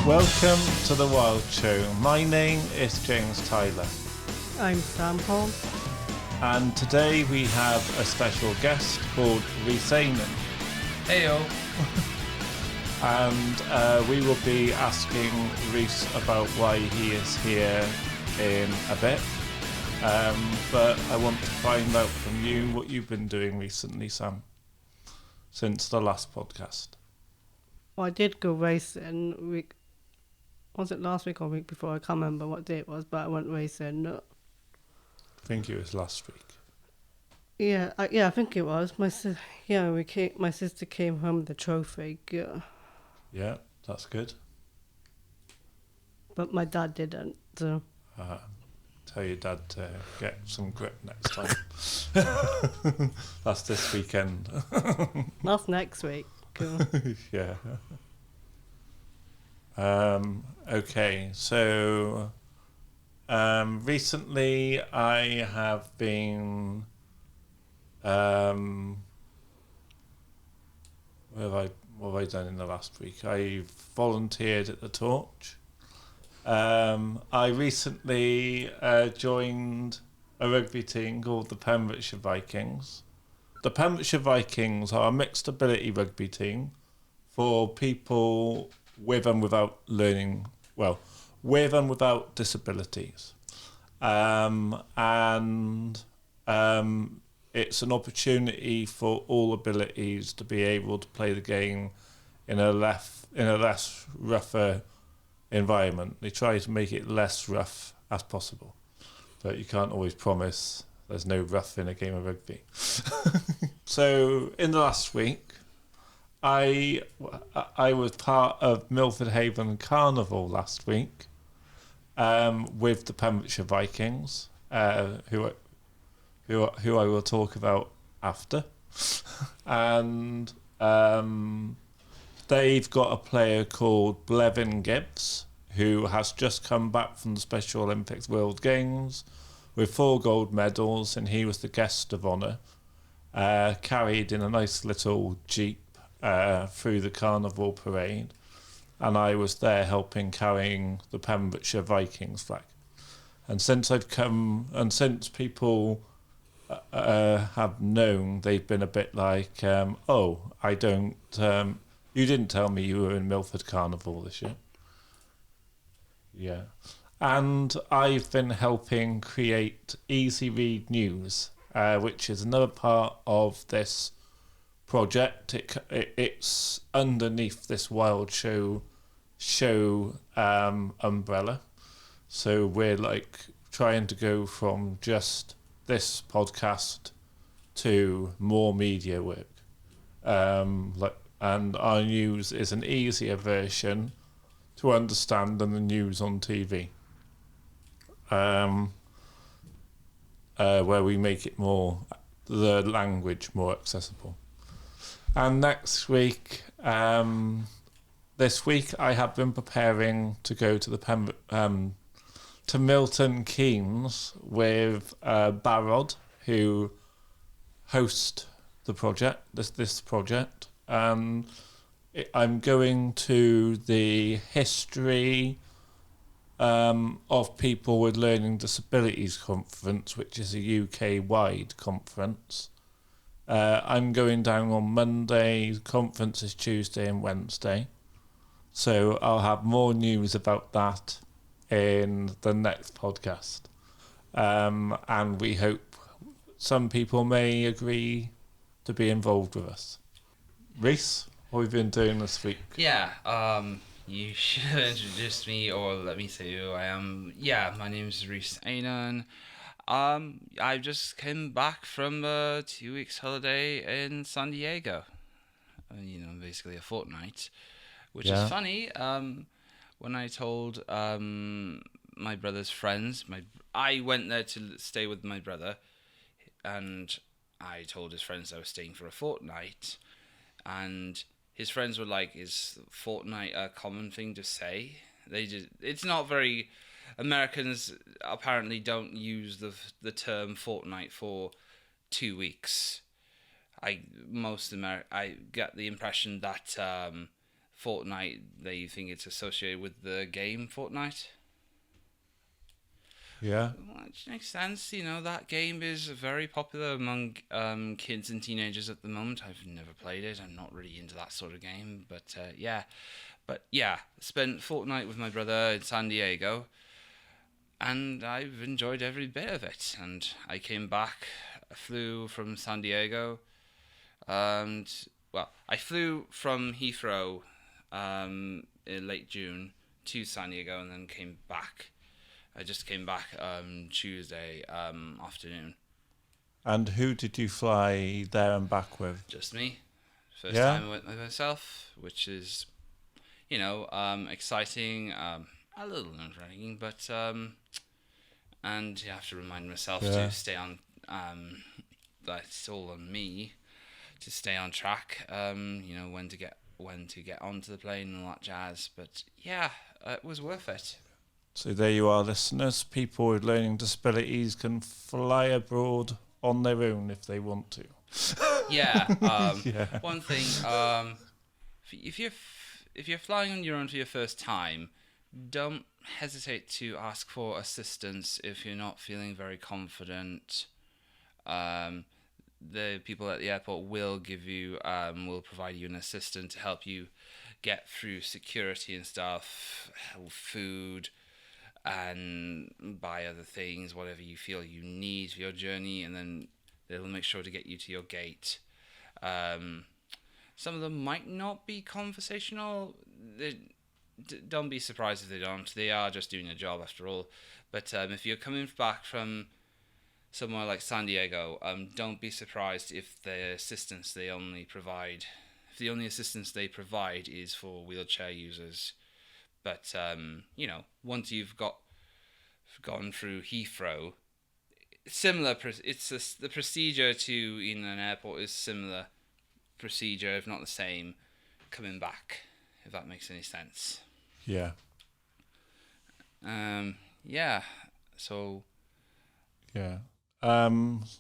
Welcome to the Wild Show. My name is James Tyler. I'm Sam Paul. And today we have a special guest called Rhys. Heyo. And we will be asking Rhys about why he is here in a bit. But I want to find out from you what you've been doing recently, Sam, since the last podcast. Well, I did go racing. Was it last week or week before? I can't remember what day it was, but I went racing. I think it was last week. Yeah, I think it was. My sister came home with the trophy. Yeah, that's good. But my dad didn't. So. Tell your dad to get some grip next time. That's this weekend. That's next week. Yeah. Okay, so recently I have been what have I done in the last week? I volunteered at the Torch. I recently joined a rugby team called the Pembrokeshire Vikings. The Pembrokeshire Vikings are a mixed ability rugby team for people with and without disabilities. It's an opportunity for all abilities to be able to play the game in a less rougher environment. They try to make it less rough as possible, but you can't always promise there's no rough in a game of rugby. So in the last week, I was part of Milford Haven Carnival last week with the Pembrokeshire Vikings, who I will talk about after, and they've got a player called Blevin Gibbs, who has just come back from the Special Olympics World Games with 4 gold medals, and he was the guest of honour, carried in a nice little jeep through the carnival parade, and I was there helping carrying the Pembrokeshire Vikings flag. And since people have known, they've been a bit like, you didn't tell me you were in Milford Carnival this year. Yeah. And I've been helping create Easy Read News, which is another part of this project. It's underneath this Wild Show umbrella. So we're like trying to go from just this podcast to more media work. And our news is an easier version to understand than the news on TV. Where we make it the language more accessible. And next week, this week I have been preparing to go to to Milton Keynes with Barrod, who host the project. This project. I'm going to the history of people with learning disabilities conference, which is a UK-wide conference. I'm going down on Monday. The conference is Tuesday and Wednesday. So I'll have more news about that in the next podcast. And we hope some people may agree to be involved with us. Rhys, what have you been doing this week? Yeah, you should have introduced me, or let me say who I am. Yeah, my name is Rhys. I just came back from a 2 weeks holiday in San Diego. Basically a fortnight, which is funny. When I told my brother's friends, I went there to stay with my brother, and I told his friends I was staying for a fortnight, and his friends were like, "Is fortnight a common thing to say?" It's not very. Americans apparently don't use the term fortnight for 2 weeks. I get the impression that Fortnite, they think it's associated with the game Fortnite. Yeah. Which makes sense. That game is very popular among kids and teenagers at the moment. I've never played it. I'm not really into that sort of game. But yeah. Spent Fortnite with my brother in San Diego. And I've enjoyed every bit of it. And I came back, flew from San Diego. And, I flew from Heathrow in late June to San Diego and then came back. I just came back Tuesday afternoon. And who did you fly there and back with? Just me. First time I went by myself, which is, exciting, a little nerve-wracking, but and you have to remind myself to stay on. That's all on me to stay on track. When to get onto the plane and all that jazz. But yeah, it was worth it. So there you are, listeners. People with learning disabilities can fly abroad on their own if they want to. Yeah. One thing, if you're flying on your own for your first time, don't hesitate to ask for assistance if you're not feeling very confident. The people at the airport will provide you an assistant to help you get through security and stuff, food, and buy other things, whatever you feel you need for your journey, and then they'll make sure to get you to your gate. Some of them might not be conversational. Don't be surprised if they don't. They are just doing a job after all. But if you're coming back from somewhere like San Diego, don't be surprised if the only assistance they provide is for wheelchair users. But once you've gone through Heathrow, similar. The procedure in an airport is similar procedure, if not the same, coming back. If that makes any sense. Yeah. Yeah. So. Yeah.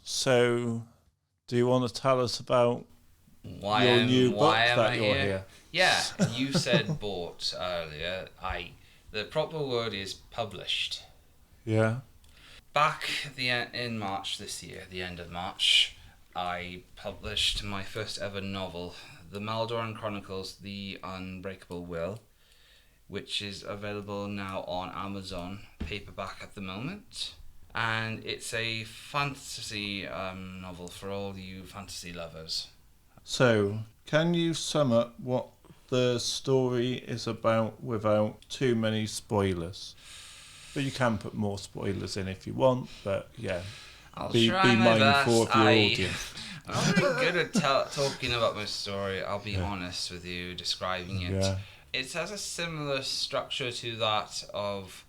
So, do you want to tell us about your new book that you're here? Yeah, you said bought earlier. The proper word is published. Yeah. Back in March this year, the end of March, I published my first ever novel, The Maldoran Chronicles: The Unbreakable Will, which is available now on Amazon, paperback at the moment. And it's a fantasy novel for all you fantasy lovers. So, can you sum up what the story is about without too many spoilers? But you can put more spoilers in if you want, but yeah. I'll be try my mindful best. of your audience. I'm not very good at talking about my story, I'll be honest with you, describing it. Yeah. It has a similar structure to that of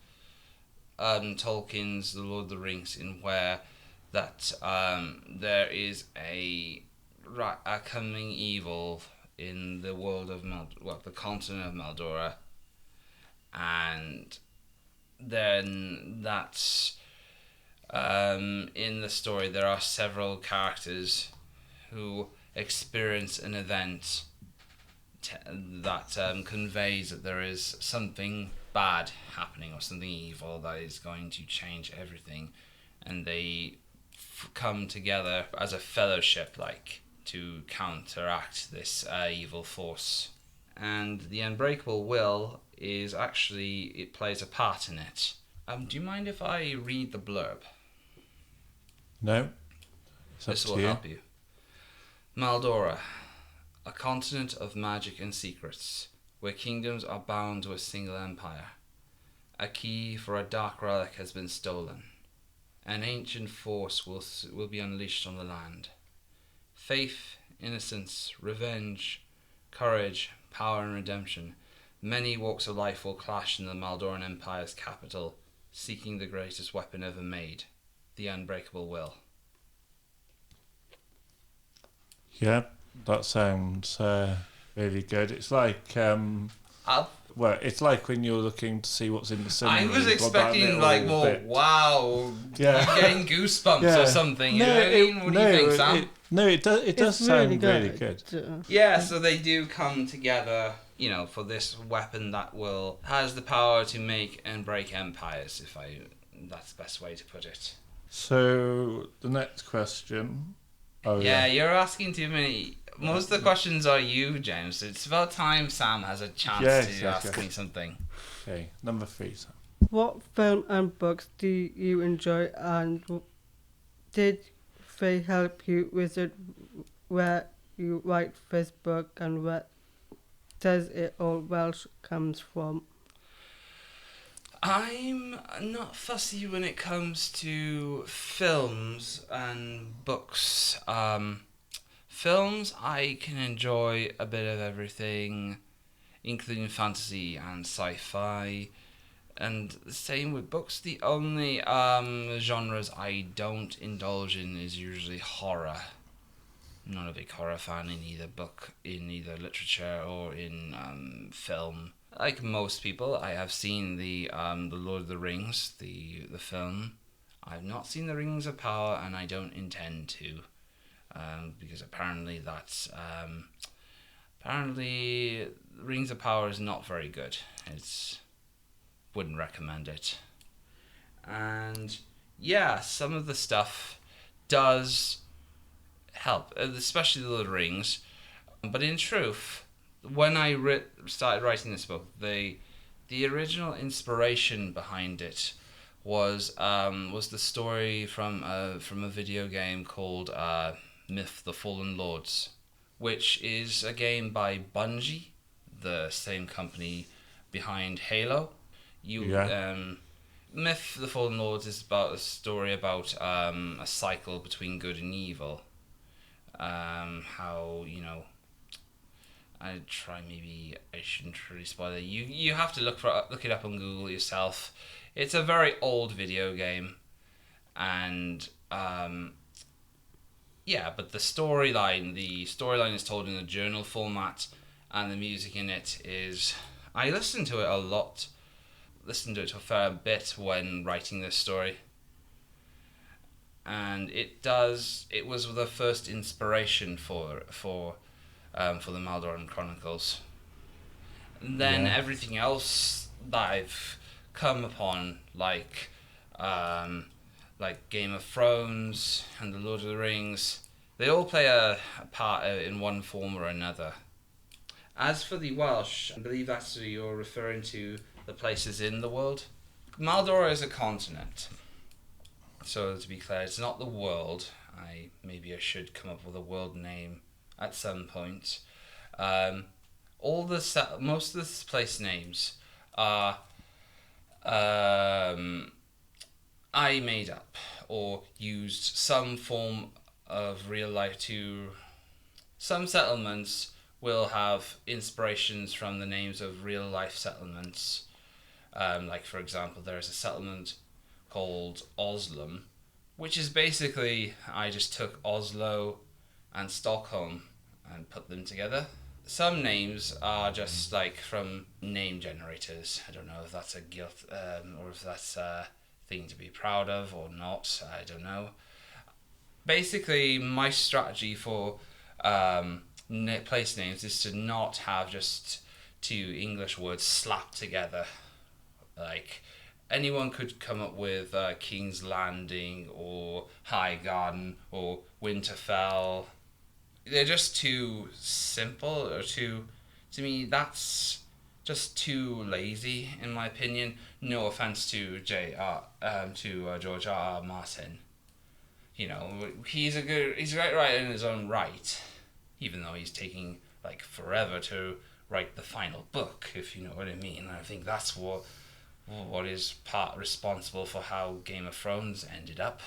Tolkien's The Lord of the Rings, in where that there is a coming evil in the world of the continent of Maldora, and then that's in the story there are several characters who experience an event that conveys that there is something bad happening or something evil that is going to change everything, and they come together as a fellowship to counteract this evil force. And the Unbreakable Will is actually, it plays a part in it. Do you mind if I read the blurb? No. This will help you. Maldora, a continent of magic and secrets, where kingdoms are bound to a single empire. A key for a dark relic has been stolen. An ancient force will be unleashed on the land. Faith, innocence, revenge, courage, power and redemption. Many walks of life will clash in the Maldoran Empire's capital, seeking the greatest weapon ever made, the Unbreakable Will. Yeah, that sounds really good. It's like it's like when you're looking to see what's in the cinema. I was expecting more. Wow, yeah, getting goosebumps or something. What do you think, Sam? It does sound really good. Yeah, so they do come together for this weapon that has the power to make and break empires. That's the best way to put it. So the next question. Oh yeah, you're asking too many. Most of the questions are you, James. It's about time Sam has a chance to ask me something. Okay, number 3, Sam. What film and books do you enjoy, and did they help you visit where you write this book, and where does it all Welsh comes from? I'm not fussy when it comes to films and books. Films, I can enjoy a bit of everything, including fantasy and sci-fi. And the same with books. The only genres I don't indulge in is usually horror. I'm not a big horror fan in either literature or in film. Like most people, I have seen the Lord of the Rings, the film. I've not seen the Rings of Power, and I don't intend to, because apparently Rings of Power is not very good. Wouldn't recommend it. And yeah, some of the stuff does help, especially the Lord of the Rings. But in truth, when I started writing this book, the original inspiration behind it was the story from a video game called Myth: The Fallen Lords, which is a game by Bungie, the same company behind Halo. Myth: The Fallen Lords is about a story about a cycle between good and evil. How I shouldn't really spoil it. You have to look it up on Google yourself. It's a very old video game, and but the storyline is told in a journal format, and the music in it is. I listened to it a lot. Listened to it a fair bit when writing this story, and it was the first inspiration for the Maldoran Chronicles. And then everything else that I've come upon, like Game of Thrones and the Lord of the Rings, they all play a part in one form or another. As for the Welsh, I believe that's what you're referring to, the places in the world. Maldora is a continent. So to be clear, it's not the world. Maybe I should come up with a world name at some point. Most of the place names are I made up or used some form of real life to. Some settlements will have inspirations from the names of real life settlements. Like for example, there is a settlement called Oslo, which is basically I just took Oslo and Stockholm and put them together. Some names are just like from name generators. I don't know if that's a guilt or if that's a thing to be proud of or not. I don't know. Basically, my strategy for place names is to not have just two English words slapped together. Like, anyone could come up with King's Landing or High Garden or Winterfell. They're just too simple, or to me that's just too lazy in my opinion. No offense to George R. R. Martin. He's a great writer in his own right, even though he's taking like forever to write the final book, if you know what I mean. I think that's what is part responsible for how Game of Thrones ended up,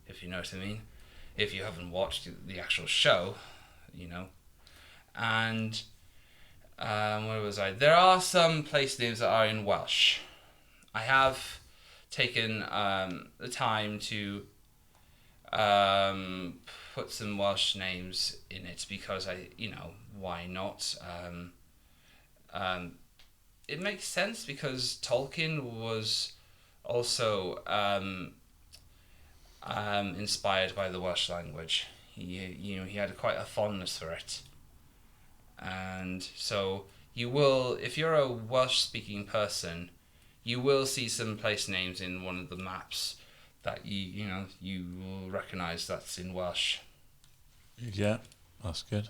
if you know what I mean. If you haven't watched the actual show, And where was I? There are some place names that are in Welsh. I have taken the time to put some Welsh names in it because why not? It makes sense because Tolkien was also inspired by the Welsh language. He had quite a fondness for it, and so you will, if you're a Welsh-speaking person, you will see some place names in one of the maps that you will recognise that's in Welsh. Yeah, that's good.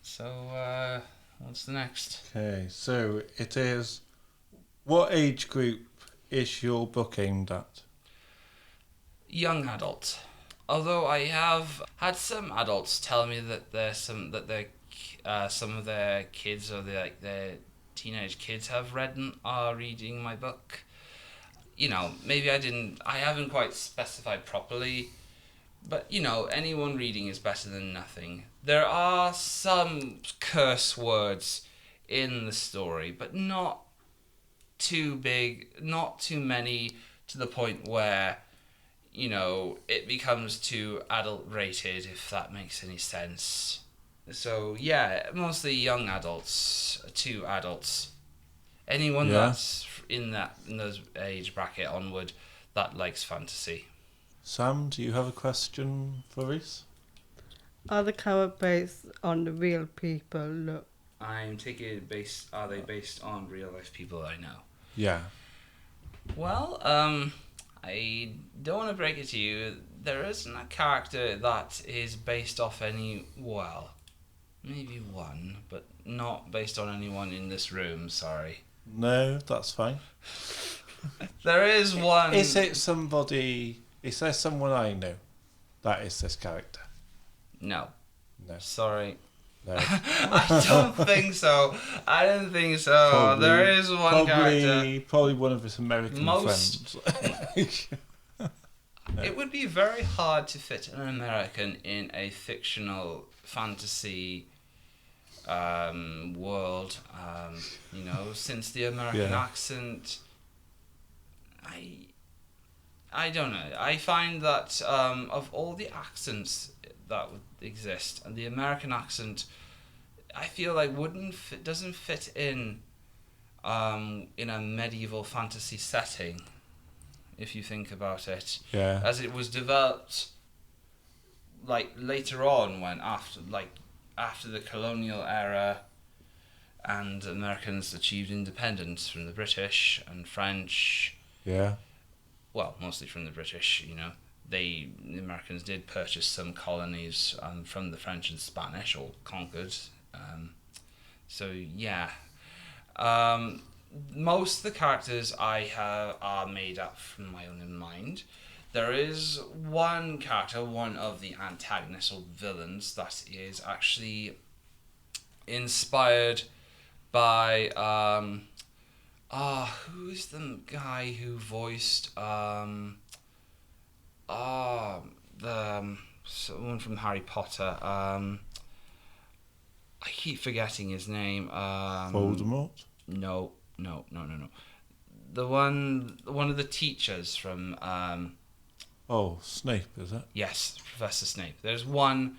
So, what's the next? Okay, so it is. What age group is your book aimed at? Young adult. Although I have had some adults tell me that some of their kids or their teenage kids have are reading my book. Maybe I haven't quite specified properly, but anyone reading is better than nothing. There are some curse words in the story, but not too big, not too many to the point where it becomes too adult rated, if that makes any sense. So yeah, mostly young adults to adults. Anyone that's in those age bracket onward that likes fantasy. Sam, do you have a question for Rhys? Are the characters based on the real people? Look. I'm taking it are they based on real life people I know? Yeah. Well, I don't want to break it to you. There isn't a character that is based off maybe one, but not based on anyone in this room, sorry. No, that's fine. There is one. Is there someone I know that is this character? No. No. Sorry. No. I don't think so. Probably, there is one character. Probably one of his American Most- friends. It would be very hard to fit an American in a fictional fantasy world. Since the American accent, I don't know. I find that of all the accents that would exist, and the American accent, I feel like doesn't fit in a medieval fantasy setting. If you think about it, as it was developed, like later on, when after the colonial era, and Americans achieved independence from the British and French. Yeah. Well, mostly from the British, the Americans did purchase some colonies from the French and Spanish, or conquered. Most of the characters I have are made up from my own mind. There is one character, one of the antagonists or villains, that is actually inspired by who's the guy who voiced someone from Harry Potter. I keep forgetting his name. Voldemort? No. The one of the teachers from Snape, is it? Yes, Professor Snape. There's one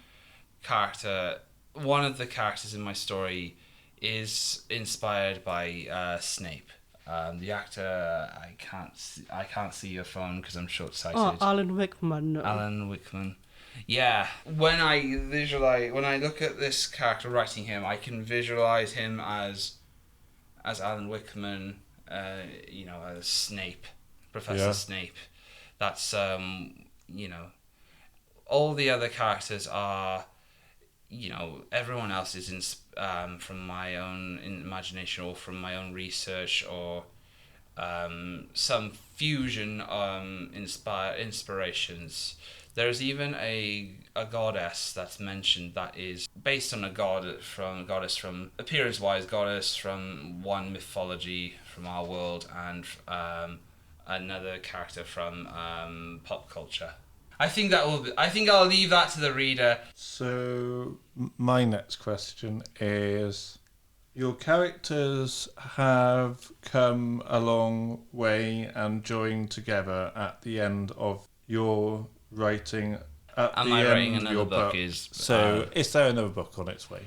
character. One of the characters in my story is inspired by Snape. The actor, I can't see your phone because I'm short-sighted. Oh, Alan Rickman. No. Alan Rickman. Yeah, when I look at this character writing him, I can visualize him as Alan Rickman, as Snape, Professor Snape. That's all the other characters are, everyone else is from my own imagination or from my own research or some fusion inspirations. There's even a goddess that's mentioned that is based on a goddess from appearance-wise, goddess from one mythology from our world, and another character from pop culture. I think I'll leave that to the reader. So my next question is: your characters have come a long way and joined together at the end of your writing. Am I writing another book? Is there another book on its way?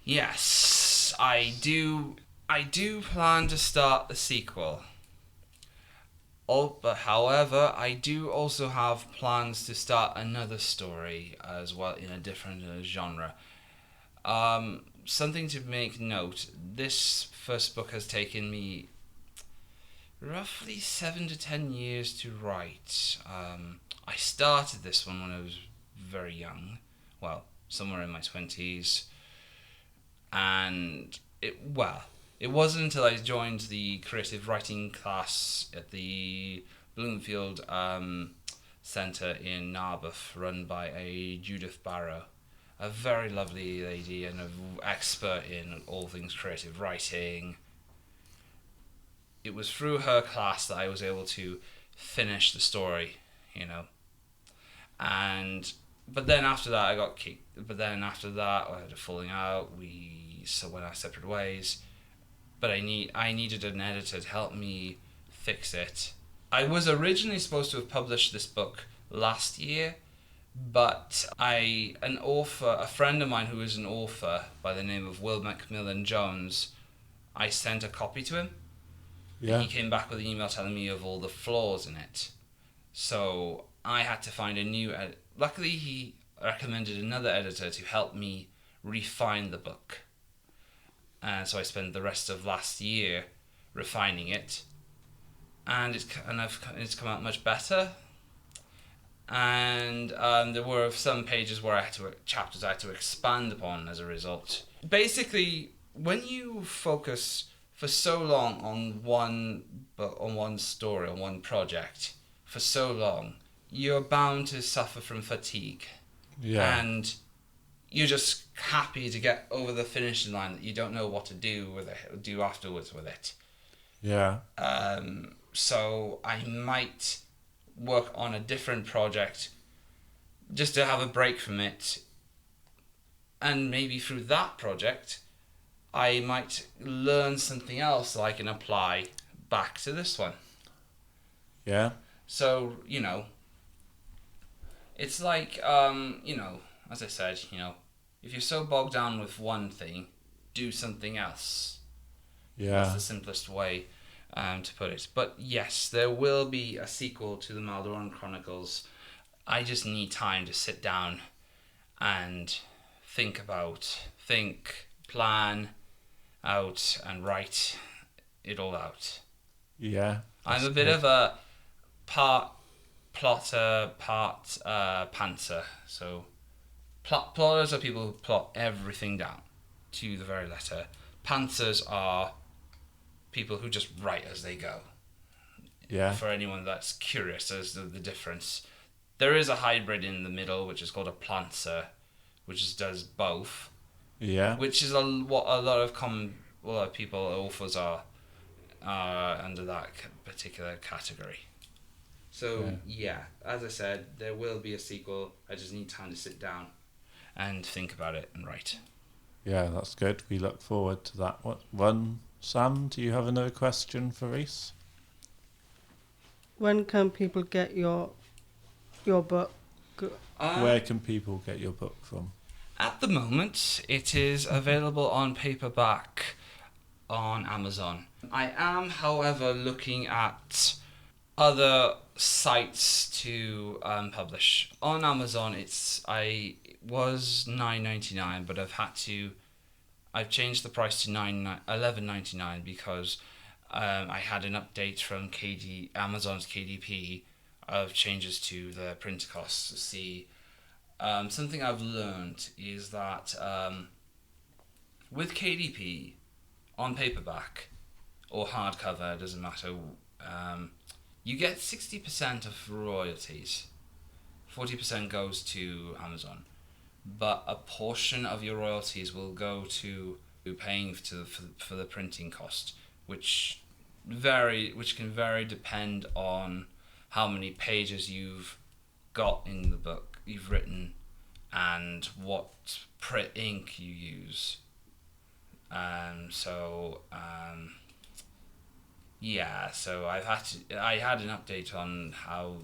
Yes, I do. I do plan to start a sequel. But however, I do also have plans to start another story as well in a different genre. Something to make note, this first book has taken me roughly 7 to 10 years to write. I started this one when I was very young, well, somewhere in my 20s, and it wasn't until I joined the creative writing class at the Bloomfield Centre in Narberth, run by a Judith Barrow, a very lovely lady and an expert in all things creative writing. It was through her class that I was able to finish the story, you know. But then after that I got kicked. But then after that I had a falling out. We went our separate ways. But I needed an editor to help me fix it. I was originally supposed to have published this book last year, but a friend of mine who is an author by the name of Will Macmillan Jones, I sent a copy to him. Yeah. He came back with an email telling me of all the flaws in it. So I had to find a new editor. Luckily, he recommended another editor to help me refine the book. And so I spent the rest of last year refining it. And it's come out much better. And there were some pages where chapters I had to expand upon as a result. Basically, when you focus for so long on one story, on one project, for so long, you're bound to suffer from fatigue. Yeah. And you're just happy to get over the finishing line that you don't know what to do afterwards with it. Yeah. So I might work on a different project just to have a break from it. And maybe through that project, I might learn something else that I can apply back to this one. Yeah. So, it's like, as I said, if you're so bogged down with one thing, do something else. Yeah. That's the simplest way to put it. But yes, there will be a sequel to the Maldoran Chronicles. I just need time to sit down and plan out and write it all out. Yeah. I'm a bit of a part plotter, part pantser. So plotters are people who plot everything down to the very letter. Pantsers are people who just write as they go. Yeah. For anyone that's curious as to the difference, there is a hybrid in the middle, which is called a plantser, which does both. Yeah. Which is what a lot of people, authors are under that particular category. So yeah, as I said, there will be a sequel. I just need time to sit down and think about it and write. Yeah, that's good. We look forward to that one. Sam, do you have another question for Rhys? When can people get your book? Where can people get your book from? At the moment, it is available on paperback on Amazon. I am, however, looking at other sites to publish. On Amazon, it was $9.99, but I've changed the price to $11.99 because I had an update from Amazon's KDP of changes to the printer costs to see. Something I've learned is that with KDP, on paperback or hardcover, it doesn't matter, you get 60% of royalties. 40% goes to Amazon. But a portion of your royalties will go to paying for the printing cost, which can vary depend on how many pages you've got in the book you've written and what print ink you use. So I had an update on how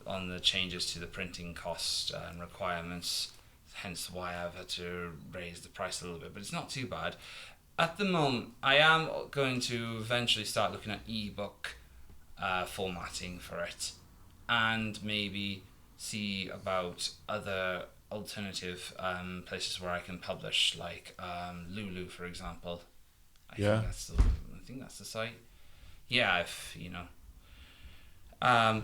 on the changes to the printing cost and requirements, hence why I've had to raise the price a little bit, but it's not too bad. At the moment, I am going to eventually start looking at ebook formatting for it, and maybe see about other alternative places where I can publish, like Lulu, for example. I think that's the site. Yeah, if you know.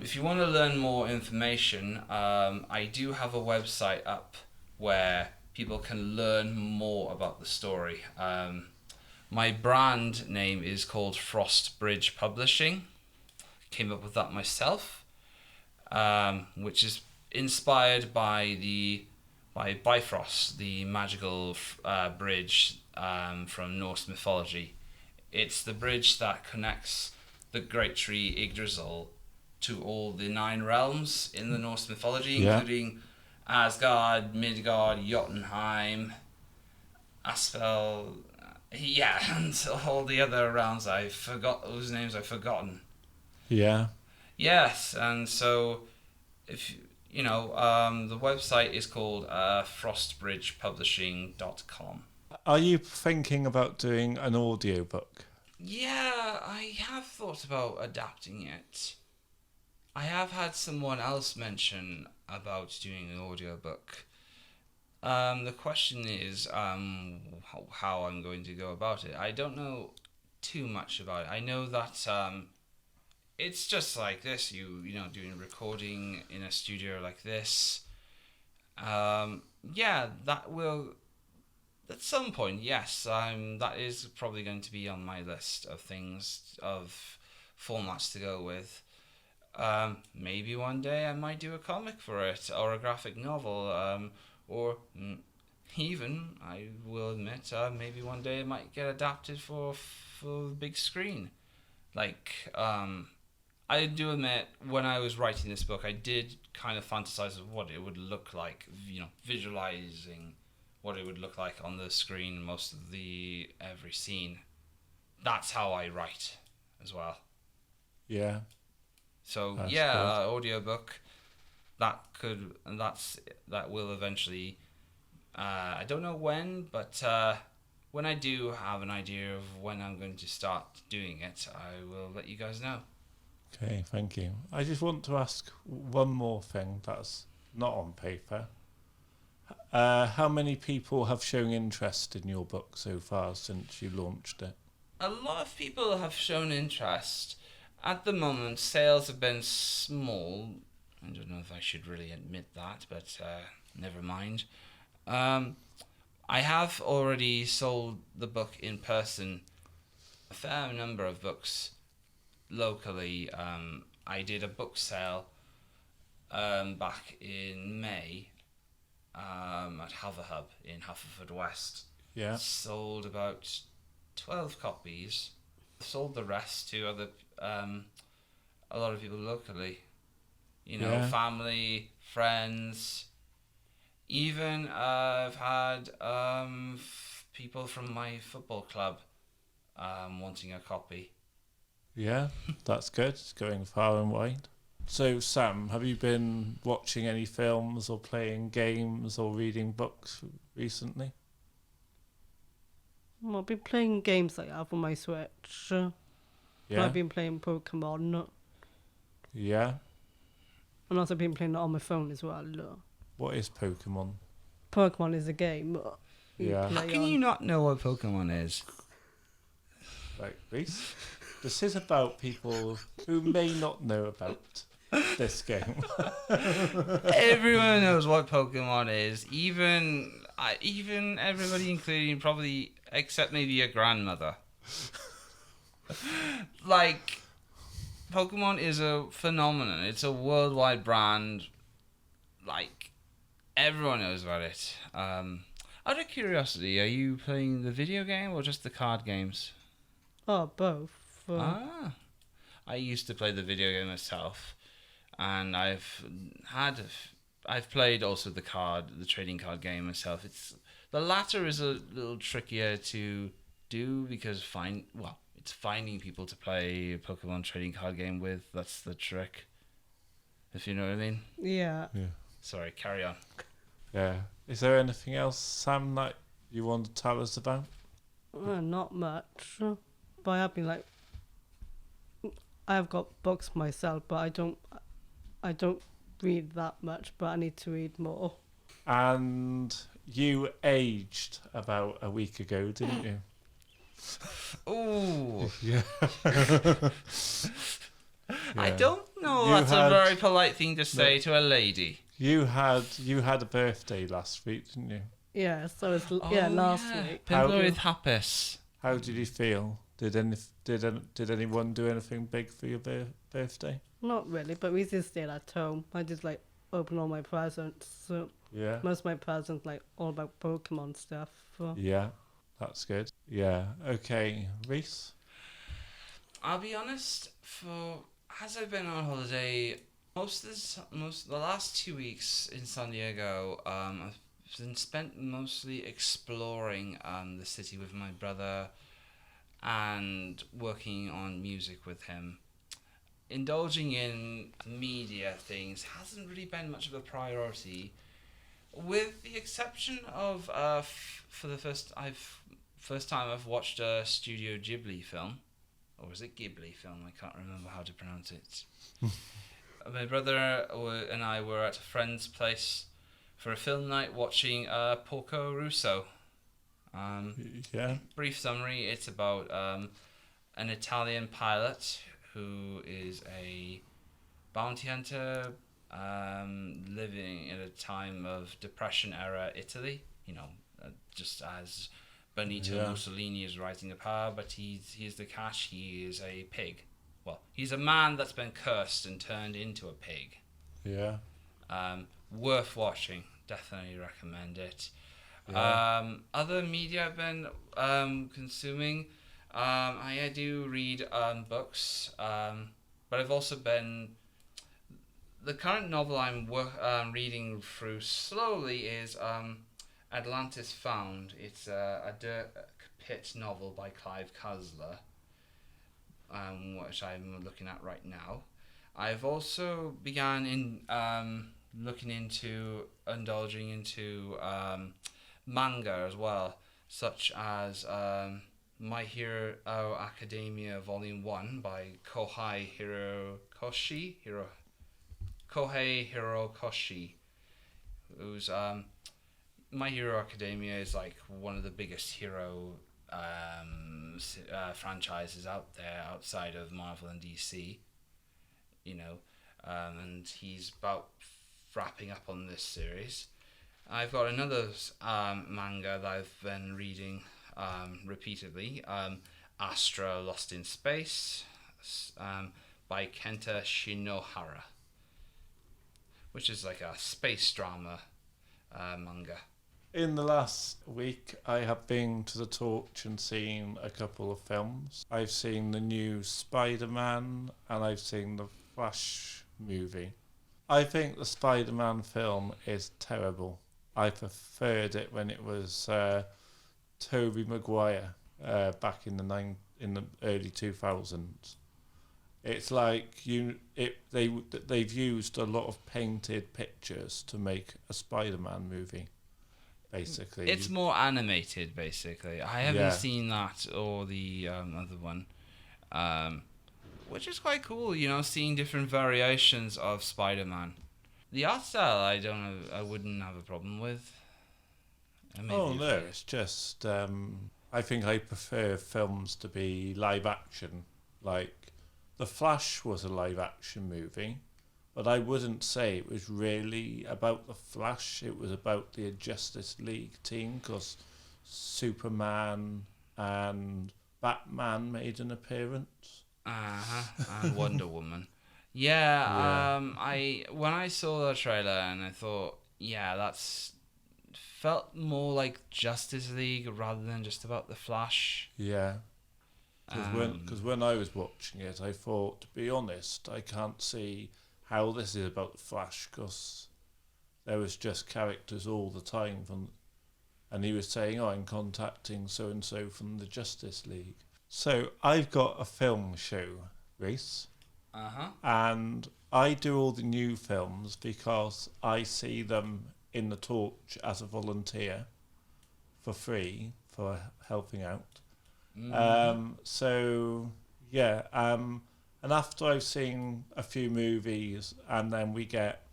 If you want to learn more information, I do have a website up where people can learn more about the story. My brand name is called Frost Bridge Publishing. Came up with that myself, which is inspired by Bifrost, the magical bridge from Norse mythology. It's the bridge that connects the great tree Yggdrasil to all the 9 realms in the Norse mythology, including Asgard, Midgard, Jotunheim, Aspel, and all the other realms whose names I've forgotten. Yeah. Yes, and so if you know, the website is called frostbridgepublishing.com. Are you thinking about doing an audiobook? Yeah, I have thought about adapting it. I have had someone else mention about doing an audiobook. The question is how I'm going to go about it. I don't know too much about it. I know that it's just like this, you know, doing recording in a studio like this. That will, at some point, yes, that is probably going to be on my list of things, of formats to go with. Maybe one day I might do a comic for it, or a graphic novel, or even, I will admit, maybe one day it might get adapted for the big screen. Like, I do admit, when I was writing this book, I did kind of fantasize of what it would look like, you know, visualizing what it would look like on the screen most of every scene. That's how I write as well. Yeah. So That's audiobook that will eventually, I don't know when, but when I do have an idea of when I'm going to start doing it, I will let you guys know. Okay, thank you. I just want to ask one more thing that's not on paper. How many people have shown interest in your book so far since you launched it? A lot of people have shown interest. At the moment, sales have been small. I don't know if I should really admit that, but never mind. I have already sold the book in person, a fair number of books locally. I did a book sale back in May at Haverhub in Haverfordwest. Yeah. Sold about 12 copies. Sold the rest to other a lot of people locally. You know, family, friends. Even I've had people from my football club wanting a copy. Yeah, that's good. It's going far and wide. So, Sam, have you been watching any films or playing games or reading books recently? Well, I've been playing games like that on my Switch. Yeah. I've been playing Pokemon. Yeah. And also been playing it on my phone as well. What is Pokemon? Pokemon is a game. Yeah. How can you not know what Pokemon is? Right, Rhys? This is about people who may not know about this game. Everyone knows what Pokemon is. Even everybody, including probably, except maybe your grandmother. Like, Pokemon is a phenomenon. It's a worldwide brand. Like, everyone knows about it. Out of curiosity, are you playing the video game or just the card games? Oh, both. I used to play the video game myself, and I've played also the trading card game myself. The latter is a little trickier to do because it's finding people to play a Pokemon trading card game with. That's the trick, if you know what I mean. Yeah. Sorry, carry on. Yeah. Is there anything else, Sam, that you want to tell us about? Not much. But I've got books myself, but I don't read that much, but I need to read more. And you aged about a week ago, didn't you? Ooh. Yeah. I Yeah. don't know. You That's a had- very polite thing to say to a lady. You had a birthday last week, didn't you? Yeah, so it's Oh, last yeah. week. Pimblwydd hapus. How did you feel? Did anyone do anything big for your birthday? Not really, but we just stayed at home. I just like open all my presents. So Yeah. most of my presents like all about Pokemon stuff. So. Yeah, that's good. Yeah. Okay, Rhys. I'll be honest. As I've been on holiday, most the last 2 weeks in San Diego, I've been spent mostly exploring the city with my brother and working on music with him. Indulging in media things hasn't really been much of a priority, with the exception of for the first time I've watched a Studio Ghibli film, or is it Ghibli film? I can't remember how to pronounce it. My brother and I were at a friend's place for a film night watching Porco Rosso. Yeah. Brief summary: it's about an Italian pilot who is a bounty hunter living in a time of Depression-era Italy. Just as Benito Mussolini is rising to power, but he's the cash. He is a pig. Well, he's a man that's been cursed and turned into a pig. Yeah. Worth watching. Definitely recommend it. Yeah. Other media I've been consuming. I do read books, but I've also been. The current novel I'm reading through slowly is Atlantis Found. It's a Dirk Pitt novel by Clive Cussler, which I'm looking at right now. I've also began indulging into manga as well, such as My Hero Academia Volume 1 by Kohei Hirokoshi, who's My Hero Academia is like one of the biggest hero franchises out there outside of Marvel and DC, and he's about wrapping up on this series. I've got another manga that I've been reading repeatedly, Astra Lost in Space, by Kenta Shinohara, which is like a space drama manga. In the last week, I have been to the Torch and seen a couple of films. I've seen the new Spider-Man and I've seen the Flash movie. I think the Spider-Man film is terrible. I preferred it when it was Tobey Maguire back in the early 2000s. It's like they've used a lot of painted pictures to make a Spider-Man movie. Basically, it's more animated. Basically, I haven't seen that or the other one, which is quite cool. Seeing different variations of Spider-Man. The art style, I wouldn't have a problem with. No, it's just I think I prefer films to be live action. Like The Flash was a live action movie. But I wouldn't say it was really about the Flash. It was about the Justice League team because Superman and Batman made an appearance. And Wonder Woman. Yeah. When I saw the trailer and I thought, that's felt more like Justice League rather than just about the Flash. Yeah. Because when I was watching it, I thought, to be honest, I can't see how this is about the Flash, because there was just characters all the time and he was saying, I'm contacting so and so from the Justice League. So I've got a film show, Rhys, and I do all the new films because I see them in the Torch as a volunteer for free for helping out. And after I've seen a few movies, and then we get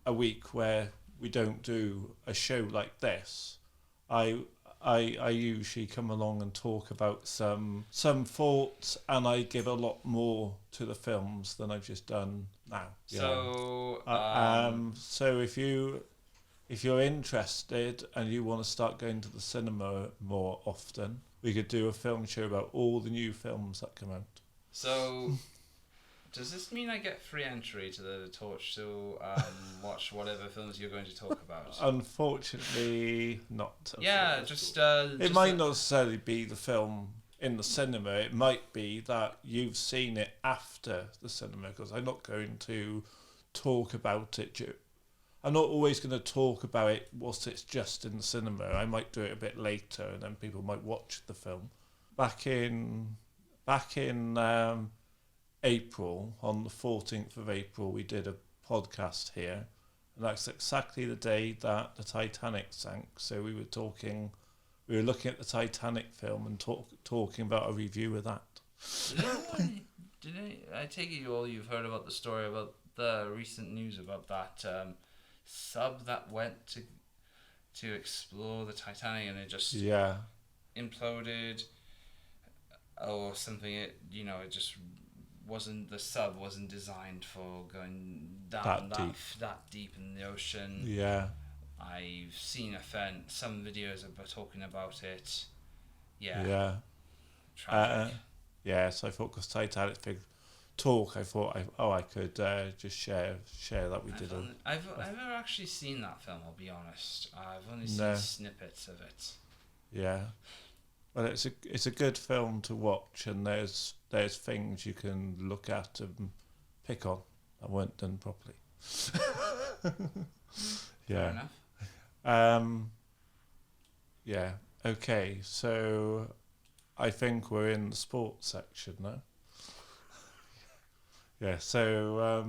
a week where we don't do a show like this, I usually come along and talk about some thoughts, and I give a lot more to the films than I've just done now. So, so if you're interested and you want to start going to the cinema more often, we could do a film show about all the new films that come out. So, does this mean I get free entry to the Torch to watch whatever films you're going to talk about? Unfortunately, not. Yeah, it might not necessarily be the film in the cinema. It might be that you've seen it after the cinema, because I'm not going to talk about it. I'm not always going to talk about it whilst it's just in the cinema. I might do it a bit later, and then people might watch the film. Back in April, on the 14th of April, we did a podcast here, and that's exactly the day that the Titanic sank. So we were looking at the Titanic film and talking about a review of that. I take it you've heard about the story about the recent news about that sub that went to explore the Titanic, and it just imploded or something. It just the sub wasn't designed for going down that deep in the ocean. Yeah, I've seen some videos talking about it. Yeah. So I thought, because Titanic big talk, I thought I could just share that we did. I've never actually seen that film, I'll be honest. I've only seen snippets of it. Yeah. Well, it's a good film to watch, and there's things you can look at and pick on that weren't done properly. Fair enough. Yeah. Okay. So I think we're in the sports section now. Yeah. So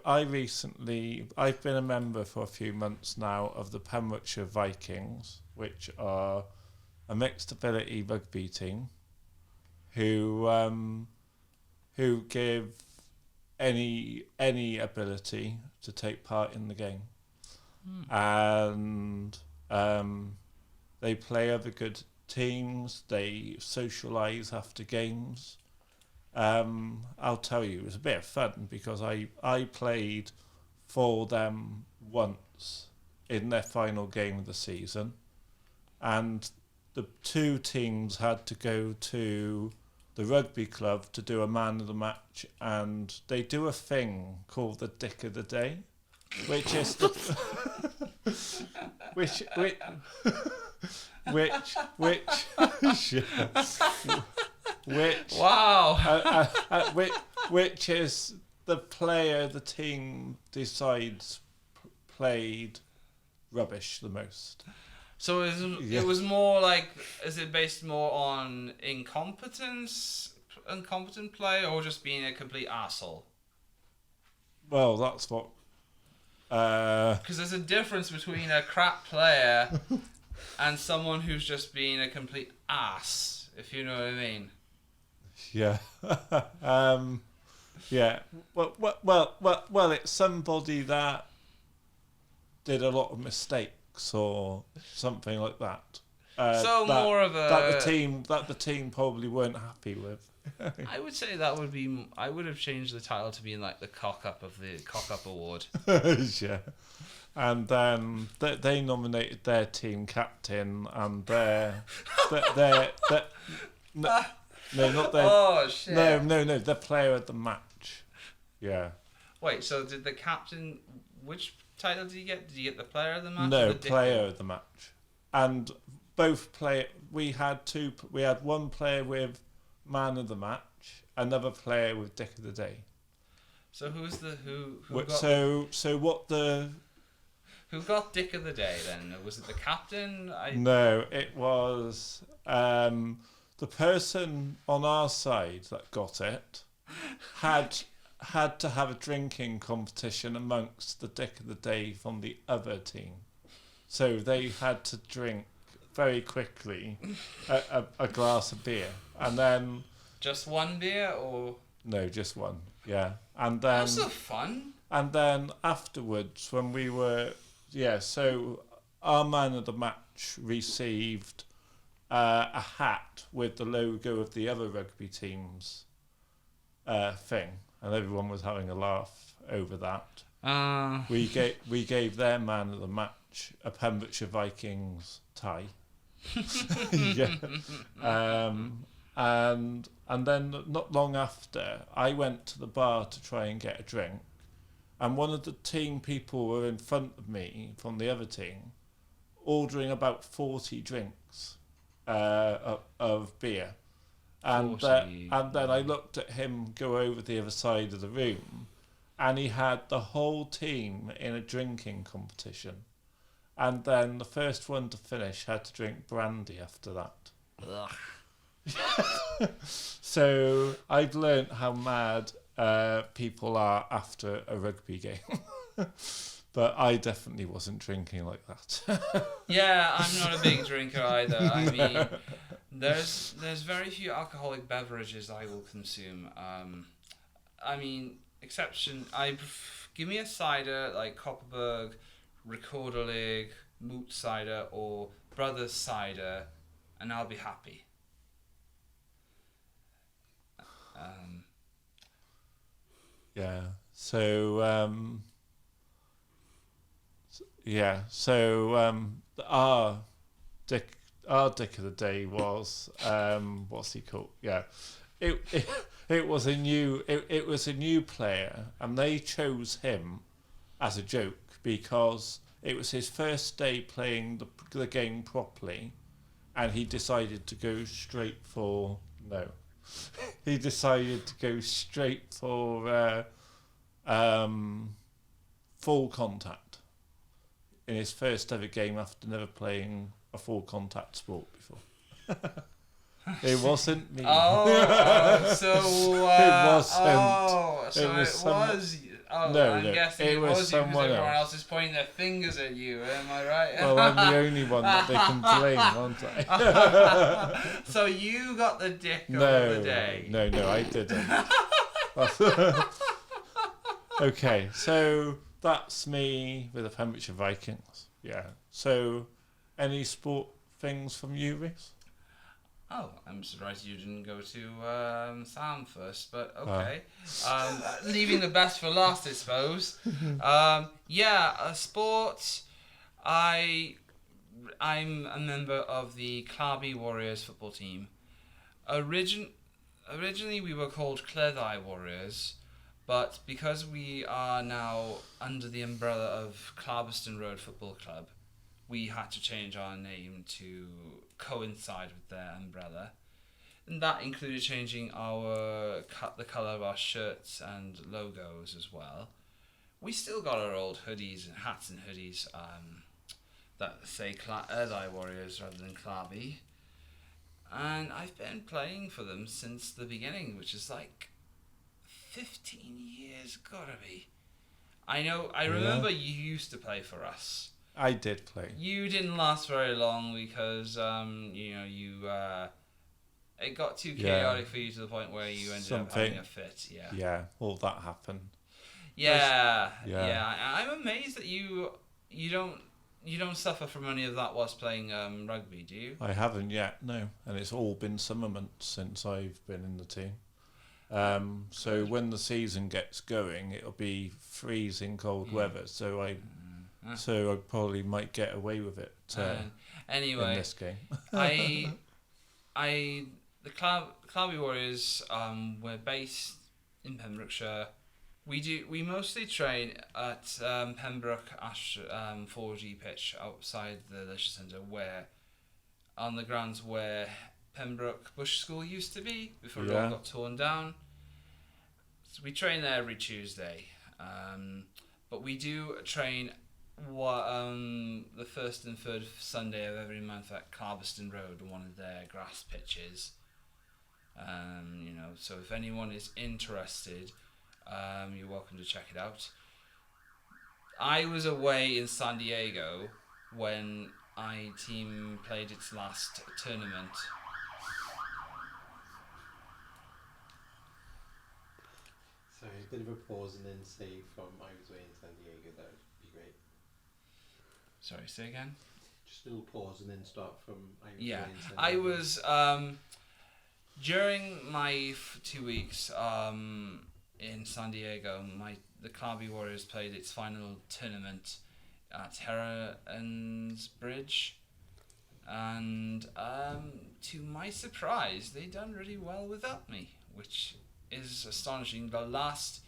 I've been a member for a few months now of the Pembrokeshire Vikings, which are a mixed ability rugby team who give any ability to take part in the game. And they play other good teams. They socialise after games. I'll tell you, it was a bit of fun, because I played for them once in their final game of the season, and the two teams had to go to the rugby club to do a man of the match, and they do a thing called the Dick of the Day, which is which is the player the team decides played rubbish the most. So it was more like, is it based more on incompetent play, or just being a complete arsehole? Well, that's what... Because there's a difference between a crap player and someone who's just being a complete ass, if you know what I mean. Yeah. Yeah. Well, it's somebody that did a lot of mistakes or something like that. That the team probably weren't happy with. I would say I would have changed the title to being like the cock up award. Yeah. And then they nominated their team captain, and their no, not their. Oh shit! No, the player of the match. Yeah. Wait, so did the captain? Which title did you get? Did you get the player of the match? No, player of the match. And both we had one player with man of the match, another player with Dick of the Day. So who got Dick of the Day then? Was it the captain? No, it was the person on our side that got it had to have a drinking competition amongst the Dick of the Day from the other team. So they had to drink very quickly a glass of beer, and then... Just one beer, or...? No, just one, yeah. And then... That's so fun. And then afterwards, when we were, so our man of the match received a hat with the logo of the other rugby team's thing, and everyone was having a laugh over that. We gave their man of the match a Pembrokeshire Vikings tie. Yeah. And then not long after, I went to the bar to try and get a drink, and one of the team people were in front of me from the other team, ordering about 40 drinks of beer. And then I looked at him go over the other side of the room, and he had the whole team in a drinking competition. And then the first one to finish had to drink brandy after that. So I've learnt how mad people are after a rugby game. But I definitely wasn't drinking like that. Yeah, I'm not a big drinker either. I mean, there's very few alcoholic beverages I will consume. I mean, give me a cider like Copperberg, Recorderlig, Moot cider, or Brothers cider, and I'll be happy. Yeah. So our dick of the day was what's he called? Yeah. It was a new player, and they chose him as a joke because it was his first day playing the game properly, and he decided to go straight for full contact in his first ever game after never playing a full contact sport before. It wasn't me. It wasn't. I'm guessing it was someone you because everyone else. else is pointing their fingers at you. Am I right? Well, I'm the only one that they can blame, aren't I? So you got the dick of the day. No, I didn't. Okay, so that's me with the Pembrokeshire Vikings. Yeah. So, any sport things from you, Rhys? Oh, I'm surprised you didn't go to Sam first, but okay. Leaving the best for last, I suppose. Sports. I'm a member of the Clarby Warriors football team. Originally, we were called Cleddau Warriors, but because we are now under the umbrella of Clarbeston Road Football Club, we had to change our name to coincide with their umbrella. And that included changing the colour of our shirts and logos as well. We still got our old hoodies and hats and hoodies that say Cleddau Warriors rather than Clarby. And I've been playing for them since the beginning, which is like 15 years, gotta be. I remember you used to play for us. I did play. You didn't last very long because it got too chaotic for you to the point where you ended up having a fit. Yeah, all that happened. Yeah. I'm amazed that you don't suffer from any of that whilst playing rugby, do you? I haven't yet, no, and it's all been summer months since I've been in the team. So when the season gets going, it'll be freezing cold weather. So I probably might get away with it. Anyway, in this game, the Clarby Warriors, we're based in Pembrokeshire. We mostly train at Pembroke 4G pitch outside the leisure centre, on the grounds where Pembroke Bush School used to be before it all got torn down. So we train there every Tuesday, but we do train the first and third Sunday of every month at Clarbeston Road, one of their grass pitches. So if anyone is interested, you're welcome to check it out. I was away in San Diego when my team played its last tournament. Sorry, a bit of a pause and then say from I was away in San Diego. That would be great. Sorry, say again? Just a little pause and then start from I was Yeah, away in San I Diego. was during my 2 weeks in San Diego. The Clarby Warriors played its final tournament at Heron's Bridge, and to my surprise, they done really well without me, which is astonishing. The last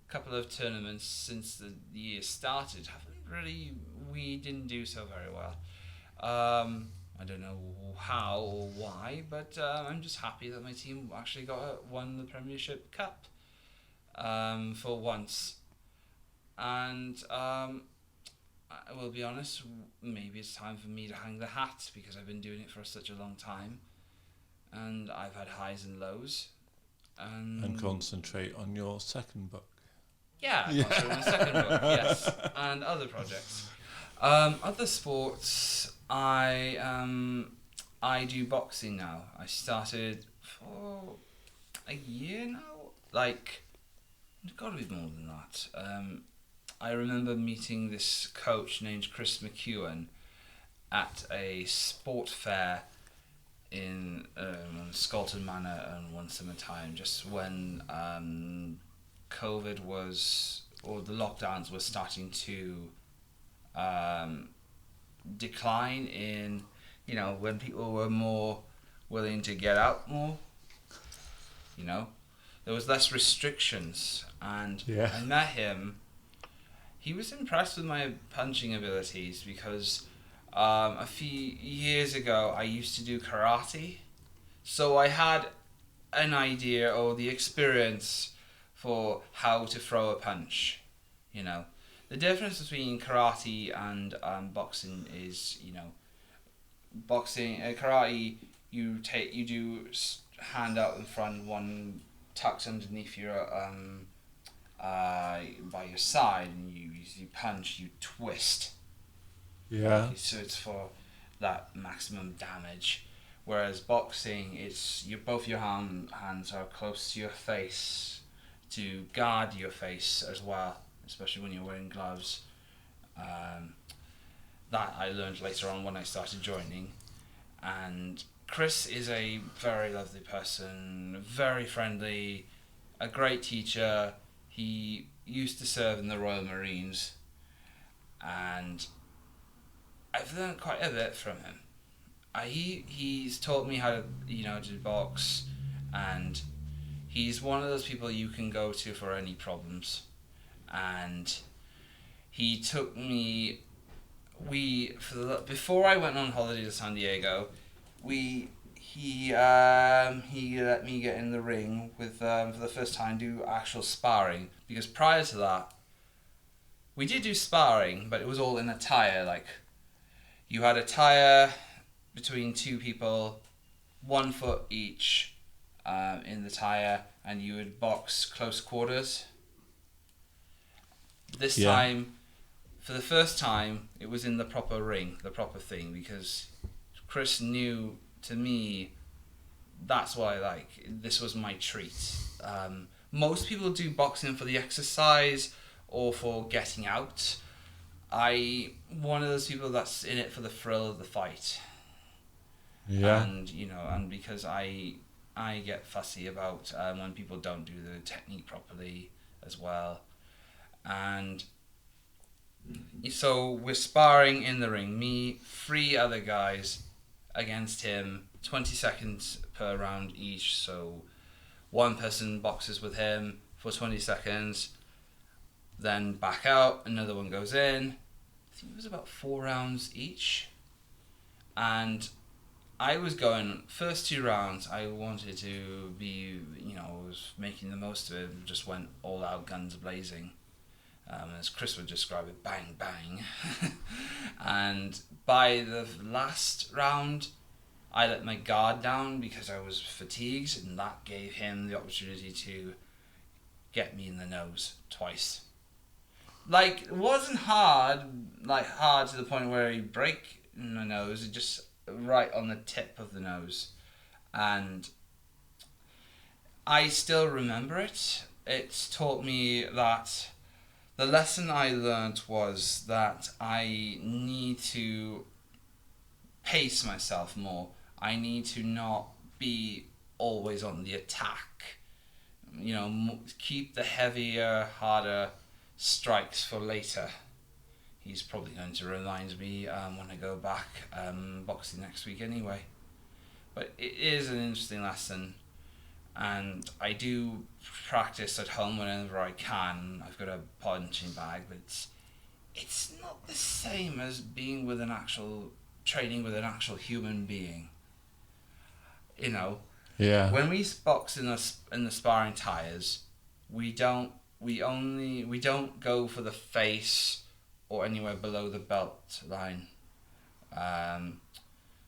couple of tournaments since the year started we didn't do so very well. I don't know how or why, but I'm just happy that my team actually won the Premiership Cup for once. And I will be honest, maybe it's time for me to hang the hat, because I've been doing it for such a long time, and I've had highs and lows. And concentrate on your second book. Yeah, concentrate on my second book, yes, and other projects. Other sports, I do boxing now. I started for a year now. Like, it's got to be more than that. I remember meeting this coach named Chris McEwen at a sport fair in Scolton Manor on one summertime, just when COVID or the lockdowns were starting to decline in, when people were more willing to get out more, there was less restrictions, and I met him. He was impressed with my punching abilities, because a few years ago I used to do karate, so I had an idea or the experience for how to throw a punch. The difference between karate and boxing is, karate, you do hand out in front, one tucks underneath your by your side, and you punch, you twist. Yeah. So it's for that maximum damage. Whereas boxing, both your hands are close to your face to guard your face as well, especially when you're wearing gloves. That I learned later on when I started joining. And Chris is a very lovely person, very friendly, a great teacher. He used to serve in the Royal Marines, and I've learned quite a bit from him. He's taught me how to to box, and he's one of those people you can go to for any problems. And he took me. Before I went on holiday to San Diego, he let me get in the ring with for the first time, do actual sparring, because prior to that we did do sparring, but it was all in a tire. Like, you had a tire between two people, 1 foot each in the tire, and you would box close quarters. This time, for the first time, it was in the proper ring, the proper thing, because Chris knew, to me, that's what I like. This was my treat. Most people do boxing for the exercise or for getting out. One of those people that's in it for the thrill of the fight. Yeah. And because I get fussy about when people don't do the technique properly as well. And so we're sparring in the ring, me, 3 other guys against him, 20 seconds per round each. So one person boxes with him for 20 seconds, then back out, another one goes in. I think it was about 4 rounds each. And I was going, first 2 rounds, I wanted to be, I was making the most of it, just went all out, guns blazing. As Chris would describe it, bang, bang. And by the last round, I let my guard down because I was fatigued, and that gave him the opportunity to get me in the nose twice. Like, it wasn't hard to the point where he'd break my nose, it just right on the tip of the nose. And I still remember it. it's taught me that the lesson I learned was that I need to pace myself more. I need to not be always on the attack. Keep the heavier, harder strikes for later. He's probably going to remind me when I go back boxing next week anyway. But it is an interesting lesson, and I do practice at home whenever I can. I've got a punching bag, but it's not the same as being with training with an actual human being. Yeah. When we box in the sparring tires, we don't go for the face or anywhere below the belt line.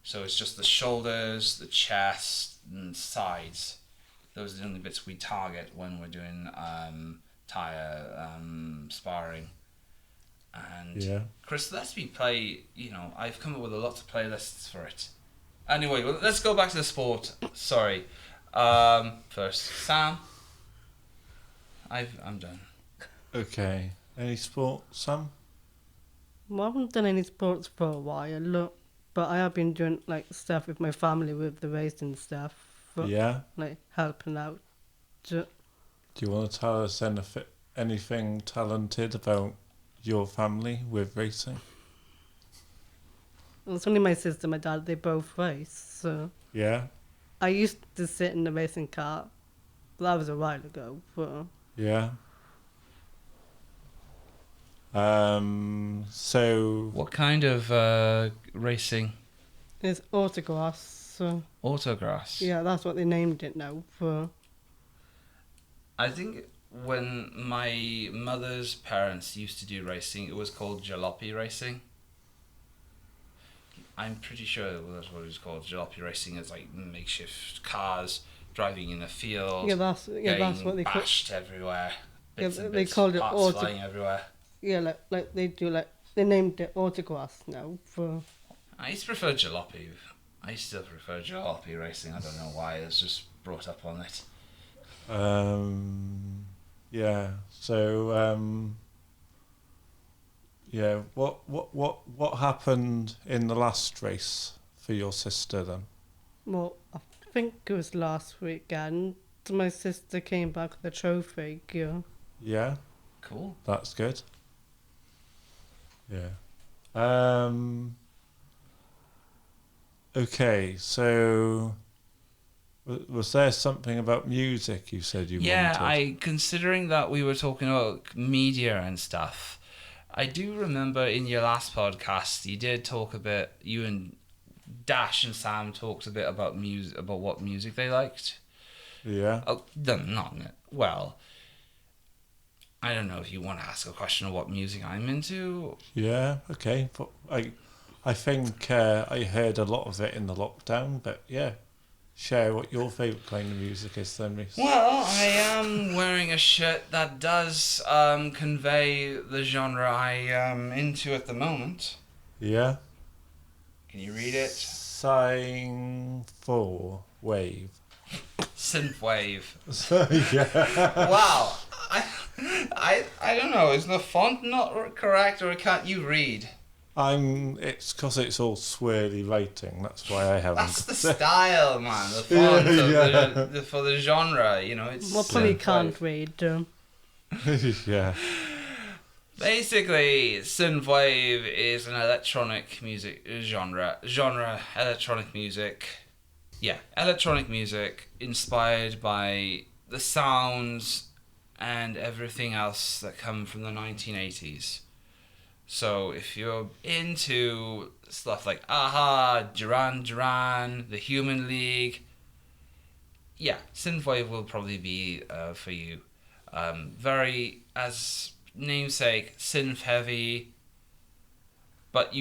So it's just the shoulders, the chest, and sides. Those are the only bits we target when we're doing tire sparring. And Chris lets me play. I've come up with a lot of playlists for it. Anyway, let's go back to the sport. Sorry. First, Sam. I'm done. Okay. Any sport, Sam? Well, I haven't done any sports for a while, but I have been doing stuff with my family with the racing stuff. Yeah. Helping out. Do you want to tell us anything talented about your family with racing? It's only my sister and my dad, they both race, so... Yeah? I used to sit in the racing car, but that was a while ago, but... Yeah. So... What kind of racing? It's autocross, so... Autocross? Yeah, that's what they named it now, but... I think when my mother's parents used to do racing, it was called jalopy racing. I'm pretty sure that's what it was called. Jalopy racing is makeshift cars driving in a field. That's what they call. Bashed everywhere. They called it parts flying everywhere. Yeah, they do they named it autocross now for. I used to prefer jalopy. I still prefer jalopy racing. I don't know why. It's just brought up on it. Yeah. So. Yeah, what happened in the last race for your sister then? Well, I think it was last weekend. My sister came back with a trophy. Yeah. Yeah. Cool. That's good. Yeah. Okay, so was there something about music you said you wanted? Yeah, considering that we were talking about media and stuff, I do remember in your last podcast you did talk a bit. You and Dash and Sam talked a bit about about what music they liked. Yeah. Oh, well, I don't know if you want to ask a question of what music I'm into. Yeah. Okay. But I think I heard a lot of it in the lockdown. But yeah, share what your favourite kind of music is then, Rhys. Well, I am wearing a shirt that does convey the genre I am into at the moment. Yeah. Can you read it? Sign for wave. Synthwave. So yeah. Wow. I don't know. Is the font not correct, or can't you read? It's because it's all swirly writing. That's why I haven't. That's the style, man. The font for the genre. It's. Well, probably can't read. Yeah. Basically, synthwave is an electronic music genre. Electronic music. Yeah, electronic music inspired by the sounds and everything else that come from the 1980s. So if you're into stuff like Aha, Duran Duran, The Human League, yeah, synthwave will probably be for you. Very, as namesake, synth heavy, but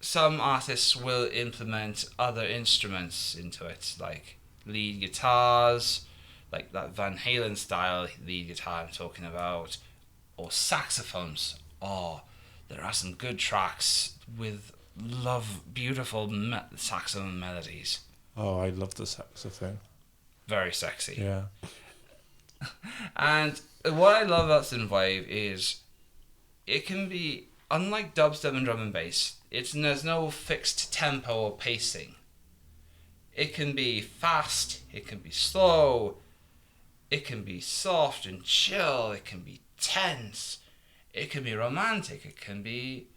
some artists will implement other instruments into it, like lead guitars, like that Van Halen style lead guitar I'm talking about, or saxophones. Oh, there are some good tracks with beautiful saxophone melodies. Oh, I love the saxophone. Very sexy. Yeah. And what I love about synthwave is it can be, unlike dubstep and drum and bass, there's no fixed tempo or pacing. It can be fast, it can be slow, it can be soft and chill, it can be tense, it can be romantic, it can be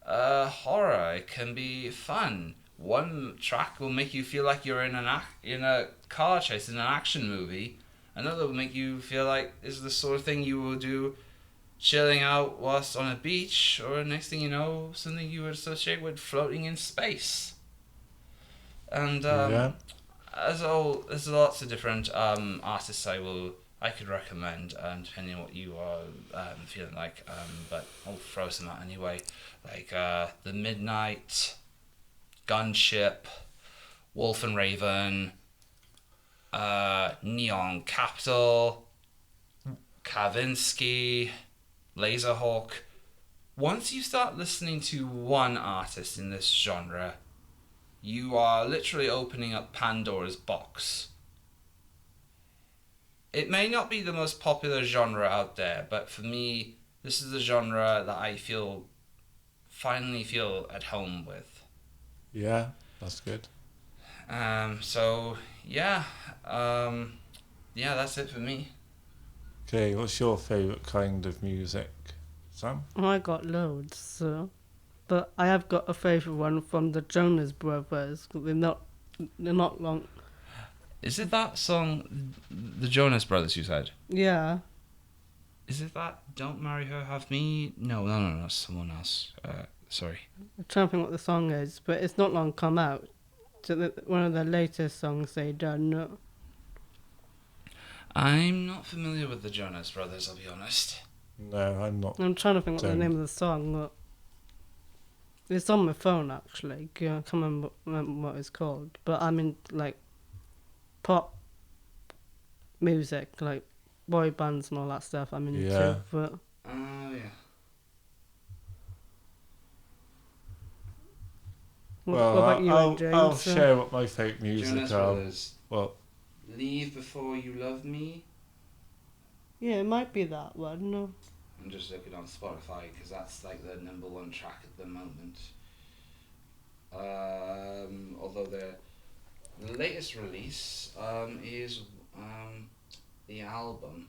horror, it can be fun. One track will make you feel like you're in a car chase in an action movie. Another will make you feel like this is the sort of thing you will do chilling out whilst on a beach, or next thing you know, something you would associate with floating in space. And there's lots of different artists I could recommend, depending on what you are feeling like. But I'll throw some out anyway, like The Midnight, Gunship, Wolf and Raven, Neon Capital, Kavinsky, Laserhawk. Once you start listening to one artist in this genre, you are literally opening up Pandora's box. It may not be the most popular genre out there, but for me, this is a genre that I finally feel at home with. Yeah, that's good. That's it for me. Okay, what's your favourite kind of music, Sam? I got loads, so. But I have got a favourite one from the Jonas Brothers. They're not long. Is it that song, the Jonas Brothers, you said? Yeah. Is it that Don't Marry Her, Have Me? No, someone else. Sorry. I'm trying to think what the song is, but it's not long come out. So one of the latest songs they done. No. I'm not familiar with the Jonas Brothers, I'll be honest. No, I'm not. I'm trying to think what the name of the song was. It's on my phone, actually. I can't remember what it's called. But I'm in, like, pop music, like boy bands and all that stuff I'm into. Yeah. But Oh, yeah. what about you, James? I'll share what my favourite music Jonas are. Brothers. Well, Leave Before You Love Me. Yeah, it might be that one. No. I'm just looking on Spotify because that's like the #1 track at the moment. Although the latest release is the album,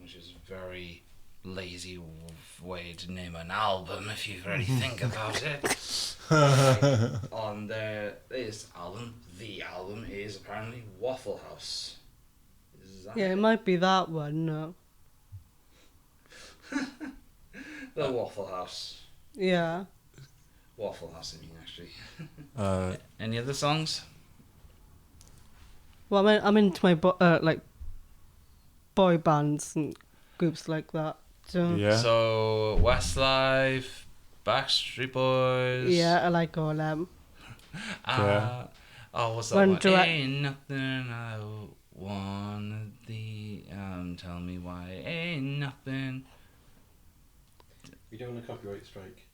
which is a very lazy way to name an album if you really think about it. On their latest album, the album is apparently Waffle House. Yeah, it might be that one. No. The Waffle House. Yeah. Waffle House, I mean, actually. Any other songs? Well, I'm into my boy bands and groups like that. So. yeah. So Westlife, Backstreet Boys. Yeah, I like all them. Yeah. What's that One one? Direct- Ain't nothing I wanna the tell me why ain't nothing. We don't want a copyright strike.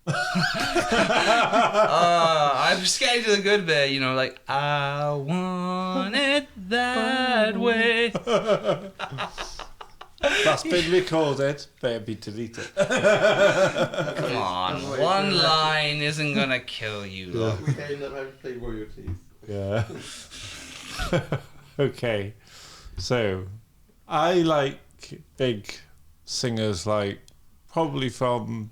I'm just getting to the good bit, you know, like I want it that way. That's been recorded. Better be deleted. Come on, one line isn't gonna kill you. Yeah. We don't know how to play royalties. Yeah. Okay. So, I like big singers like probably from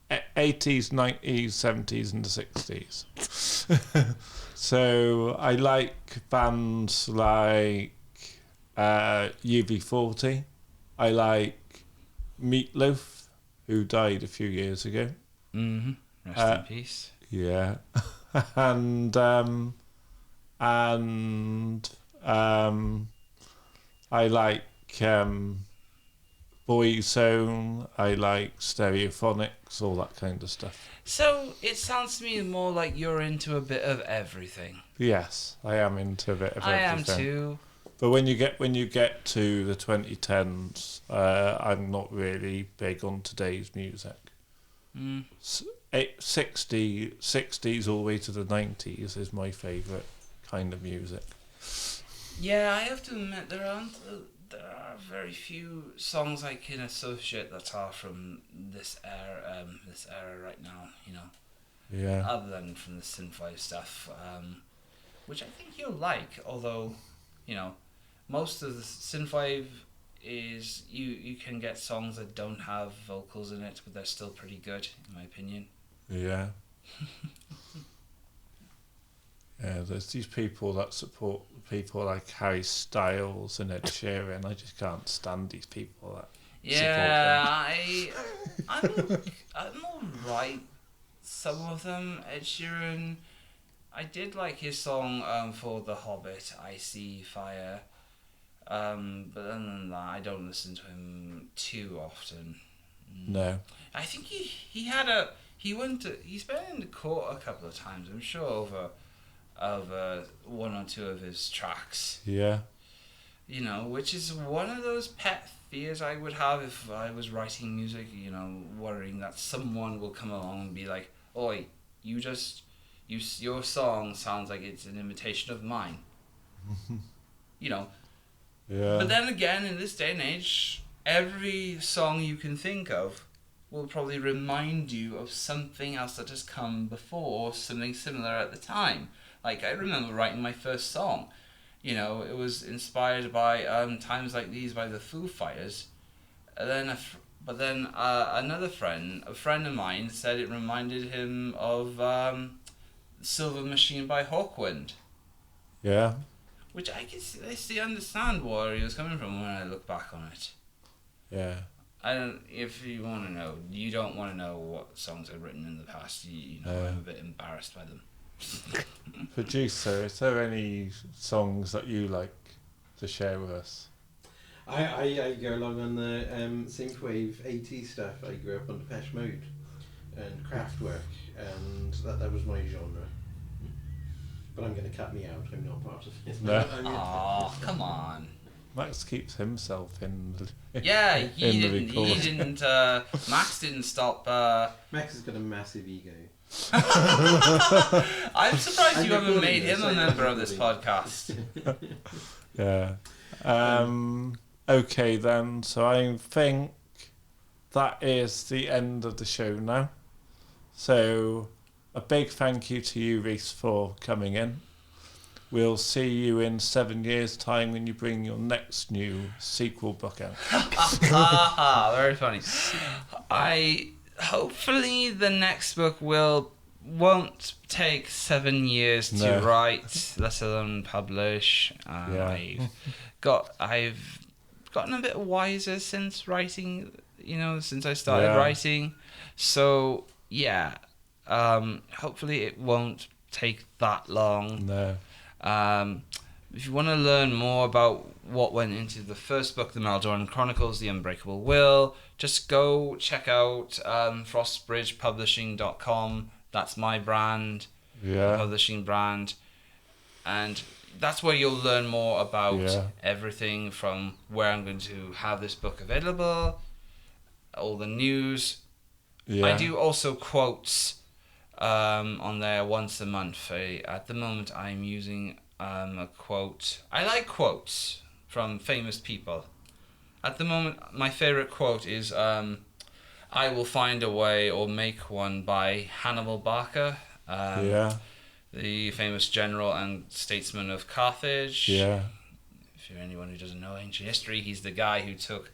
80s, 90s, 70s and the 60s. So, I like bands like UB40. I like Meatloaf, who died a few years ago. Mm-hmm. Rest in peace. Yeah. and I like Boyzone, I like Stereophonics, all that kind of stuff. So it sounds to me more like you're into a bit of everything. Yes, I am into a bit of I everything. am too. But when you get to the 2010s, I'm not really big on today's music. 60s all the way to the 90s is my favourite kind of music. Yeah, I have to admit there aren't there are very few songs I can associate that are from this era right now. Yeah. Other than from the synthwave stuff, which I think you'll like. Although, most of the synthwave is you can get songs that don't have vocals in it, but they're still pretty good, in my opinion. Yeah. Yeah, there's these people that support people like Harry Styles and Ed Sheeran. I just can't stand these people that support them. I'm alright. Some of them, Ed Sheeran, I did like his song for The Hobbit, I See Fire. But other than that, I don't listen to him too often. No. I think he's been in the court a couple of times, I'm sure, over one or two of his tracks. Yeah. Which is one of those pet fears I would have if I was writing music, worrying that someone will come along and be like, "Oi, your song sounds like it's an imitation of mine." Yeah. But then again, in this day and age, every song you can think of will probably remind you of something else that has come before, something similar at the time. Like, I remember writing my first song. It was inspired by Times Like These by the Foo Fighters. And then another friend, a friend of mine, said it reminded him of Silver Machine by Hawkwind. Yeah. Which I see understand where he was coming from when I look back on it. Yeah. If you want to know, you don't want to know what songs I've written in the past. I'm a bit embarrassed by them. Producer, is there any songs that you like to share with us? I go along on the synthwave 80s stuff. I grew up on Depeche Mode and Kraftwerk, and that was my genre. But I'm going to cut me out. I'm not part of it. No. Oh, come on. Max keeps himself in the Max didn't stop. Max has got a massive ego. I'm surprised you haven't made him a member of this podcast. Yeah. Okay then, so I think that is the end of the show now. So a big thank you to you, Rhys, for coming in. We'll see you in 7 years' time when you bring your next new sequel book out. Very funny. Hopefully the next book won't take 7 years to write, let alone publish. I've gotten a bit wiser since writing, since I started writing. So hopefully it won't take that long. No. If you want to learn more about what went into the first book, The Maldoran Chronicles, The Unbreakable Will, just go check out frostbridgepublishing.com. That's my brand, publishing brand. And that's where you'll learn more about everything from where I'm going to have this book available, all the news. Yeah. I do also quotes on there once a month. At the moment, I'm using a quote. I like quotes from famous people. At the moment, my favorite quote is "I will find a way or make one" by Hannibal Barca, the famous general and statesman of Carthage. Yeah. If you're anyone who doesn't know ancient history, he's the guy who took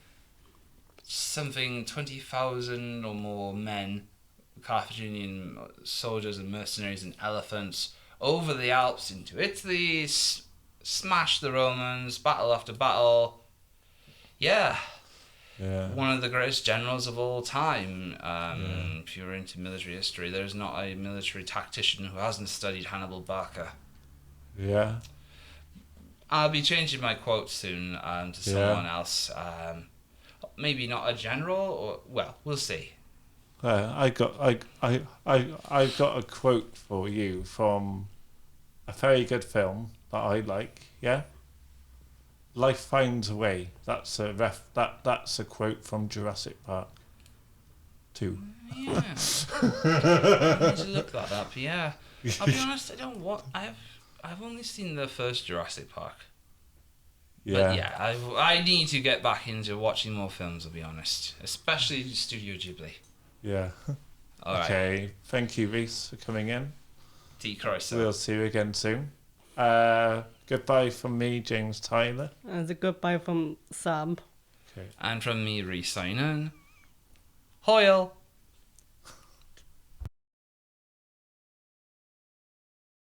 something 20,000 or more men, Carthaginian soldiers and mercenaries and elephants, over the Alps into Italy, smashed the Romans, battle after battle. One of the greatest generals of all time. If you're into military history, there's not a military tactician who hasn't studied Hannibal Barca. Yeah. I'll be changing my quote soon to someone else. Maybe not a general, we'll see. I got a quote for you from a very good film that I like. Yeah. Life finds a way. That's a that's a quote from Jurassic Park 2. Yeah. I need to look that up. Yeah. I'll be honest. I've only seen the first Jurassic Park. Yeah. But yeah, I need to get back into watching more films, I'll be honest. Especially Studio Ghibli. Yeah. All right. Okay. Thank you, Rhys, for coming in. T. Croiso. We'll see you again soon. Goodbye from me, James Tyler. And a goodbye from Sam. Okay. And from me, Rhys Sinan. Hoyle!